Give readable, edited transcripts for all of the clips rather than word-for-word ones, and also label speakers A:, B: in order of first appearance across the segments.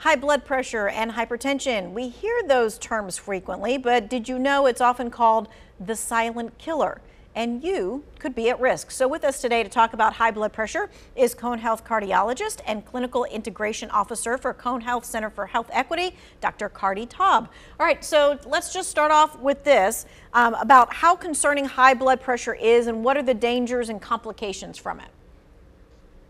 A: High blood pressure and hypertension. We hear those terms frequently, but did you know it's often called the silent killer? And you could be at risk. So with us today to talk about high blood pressure is Cone Health cardiologist and clinical integration officer for Cone Health Center for Health Equity, Dr. Cardi Taub. All right, so let's just start off with this about how concerning high blood pressure is and what are the dangers and complications from it.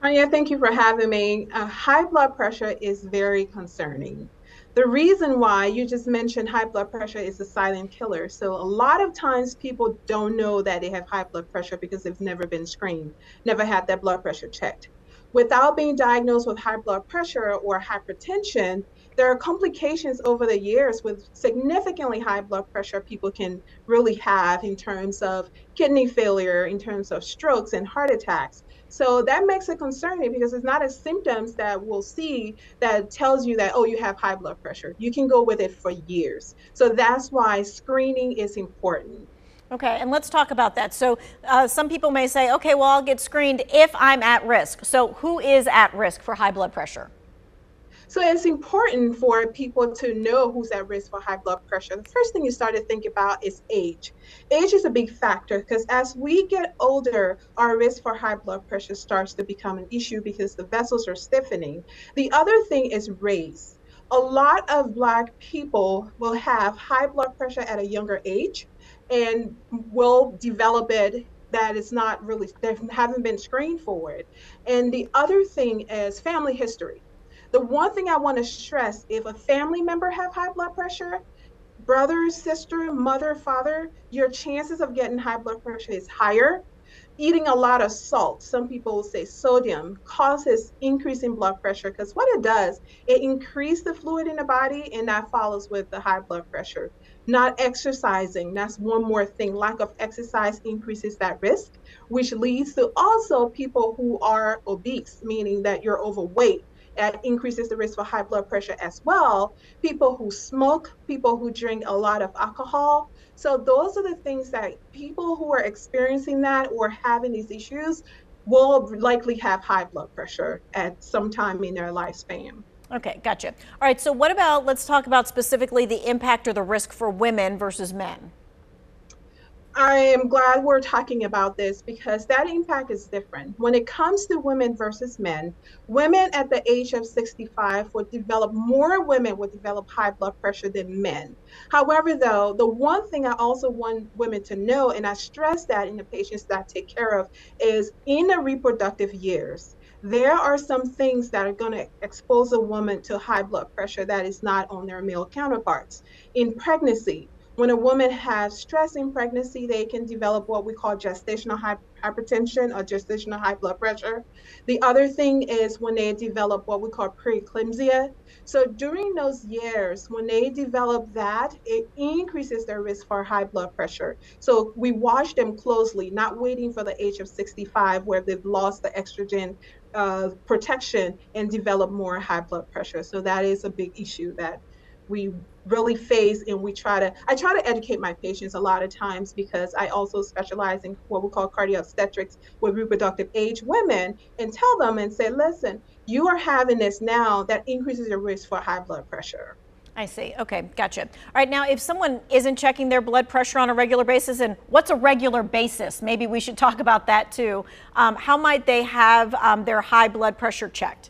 B: Yeah, thank you for having me. High blood pressure is very concerning. The reason why you just mentioned high blood pressure is a silent killer. So a lot of times people don't know that they have high blood pressure because they've never been screened, never had their blood pressure checked. Without being diagnosed with high blood pressure or hypertension, there are complications over the years with significantly high blood pressure people can really have in terms of kidney failure, in terms of strokes and heart attacks. So that makes it concerning because it's not a symptoms that we'll see that tells you that, oh, you have high blood pressure. You can go with it for years. So that's why screening is important.
A: Okay, and let's talk about that. So some people may say, okay, well, I'll get screened if I'm at risk. So who is at risk for high blood pressure?
B: So it's important for people to know who's at risk for high blood pressure. The first thing you start to think about is age. Age is a big factor because as we get older, our risk for high blood pressure starts to become an issue because the vessels are stiffening. The other thing is race. A lot of Black people will have high blood pressure at a younger age and will develop it that is not really, they haven't been screened for it. And the other thing is family history. The one thing I want to stress, if a family member have high blood pressure, brother, sister, mother, father, your chances of getting high blood pressure is higher. Eating a lot of salt, some people will say sodium, causes increase in blood pressure because what it does, it increases the fluid in the body and that follows with the high blood pressure. Not exercising, that's one more thing. Lack of exercise increases that risk, which leads to also people who are obese, meaning that you're overweight. That increases the risk for high blood pressure as well. People who smoke, people who drink a lot of alcohol. So those are the things that people who are experiencing that or having these issues will likely have high blood pressure at some time in their lifespan.
A: Okay, gotcha. All right, so what about, let's talk about specifically the impact or the risk for women versus men.
B: I am glad we're talking about this because that impact is different. When it comes to women versus men, women at the age of 65 would develop, more women would develop high blood pressure than men. However, though, the one thing I also want women to know, and I stress that in the patients that I take care of, is in the reproductive years, there are some things that are going to expose a woman to high blood pressure that is not on their male counterparts. In pregnancy, when a woman has stress in pregnancy, they can develop what we call gestational hypertension or gestational high blood pressure. The other thing is when they develop what we call preeclampsia. So during those years, when they develop that, it increases their risk for high blood pressure. So we watch them closely, not waiting for the age of 65 where they've lost the estrogen protection and develop more high blood pressure. So that is a big issue that we really face, and I try to educate my patients a lot of times because I also specialize in what we call cardiac obstetrics with reproductive age women, and tell them and say, listen, you are having this now that increases your risk for high blood pressure.
A: I see. Okay, gotcha. All right, now if someone isn't checking their blood pressure on a regular basis, and what's a regular basis? Maybe we should talk about that too. How might they have their high blood pressure checked?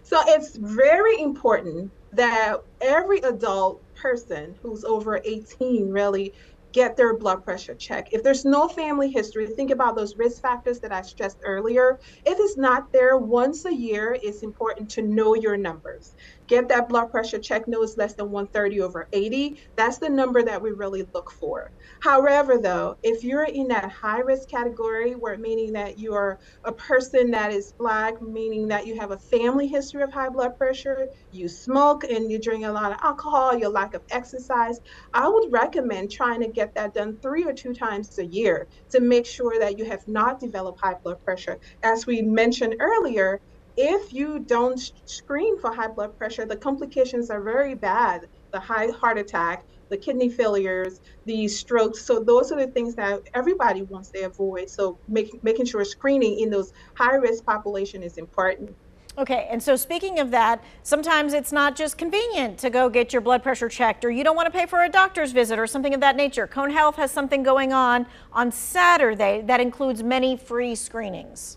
B: So it's very important that every adult person who's over 18 really get their blood pressure checked. If there's no family history, think about those risk factors that I stressed earlier. If it's not there once a year, it's important to know your numbers. Get that blood pressure check, know it's less than 130/80. That's the number that we really look for. However, though, if you're in that high risk category, where meaning that you are a person that is Black, meaning that you have a family history of high blood pressure, you smoke and you drink a lot of alcohol, your lack of exercise, I would recommend trying to get that done 3 or 2 times a year to make sure that you have not developed high blood pressure. As we mentioned earlier, if you don't screen for high blood pressure, the complications are very bad. The high heart attack, the kidney failures, the strokes. So those are the things that everybody wants to avoid. So making sure screening in those high risk population is important.
A: Okay, and so speaking of that, sometimes it's not just convenient to go get your blood pressure checked, or you don't want to pay for a doctor's visit or something of that nature. Cone Health has something going on Saturday that includes many free screenings.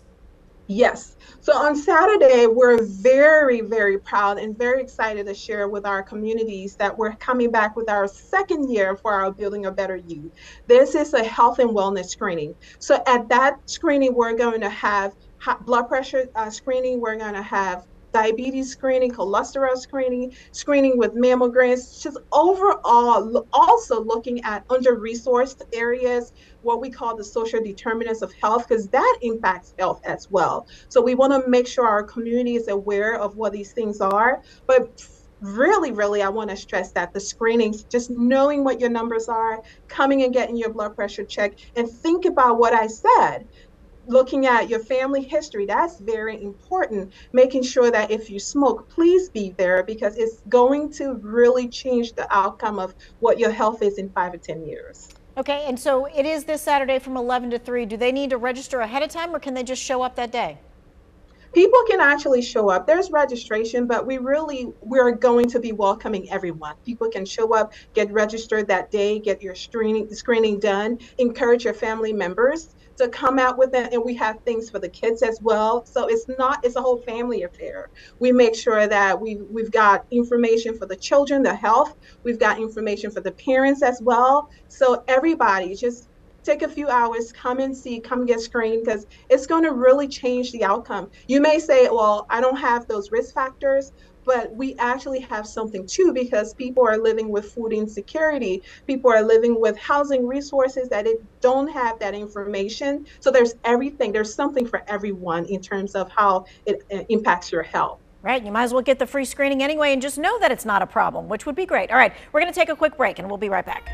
B: Yes. So on Saturday, we're very, very proud and very excited to share with our communities that we're coming back with our second year for our Building a Better You. This is a health and wellness screening. So at that screening, we're going to have blood pressure screening. We're going to have diabetes screening, cholesterol screening, screening with mammograms, just overall also looking at under-resourced areas, what we call the social determinants of health, because that impacts health as well. So we want to make sure our community is aware of what these things are. But really, I want to stress that the screenings, just knowing what your numbers are, coming and getting your blood pressure checked, and think about what I said. Looking at your family history, that's very important. Making sure that if you smoke, please be there, because it's going to really change the outcome of what your health is in 5 or 10 years.
A: Okay, and so it is this Saturday from 11 to 3. Do they need to register ahead of time, or can they just show up that day?
B: People can actually show up. There's registration, but we're going to be welcoming everyone. People can show up, get registered that day, get your screening done, encourage your family members to come out with them. And we have things for the kids as well. So it's a whole family affair. We make sure that we've got information for the children, the health. We've got information for the parents as well. So everybody just take a few hours, come get screened, because it's going to really change the outcome. You may say, well, I don't have those risk factors, but we actually have something too, because people are living with food insecurity. People are living with housing resources that don't have that information. So there's something for everyone in terms of how it impacts your health.
A: Right, you might as well get the free screening anyway and just know that it's not a problem, which would be great. All right, we're going to take a quick break and we'll be right back.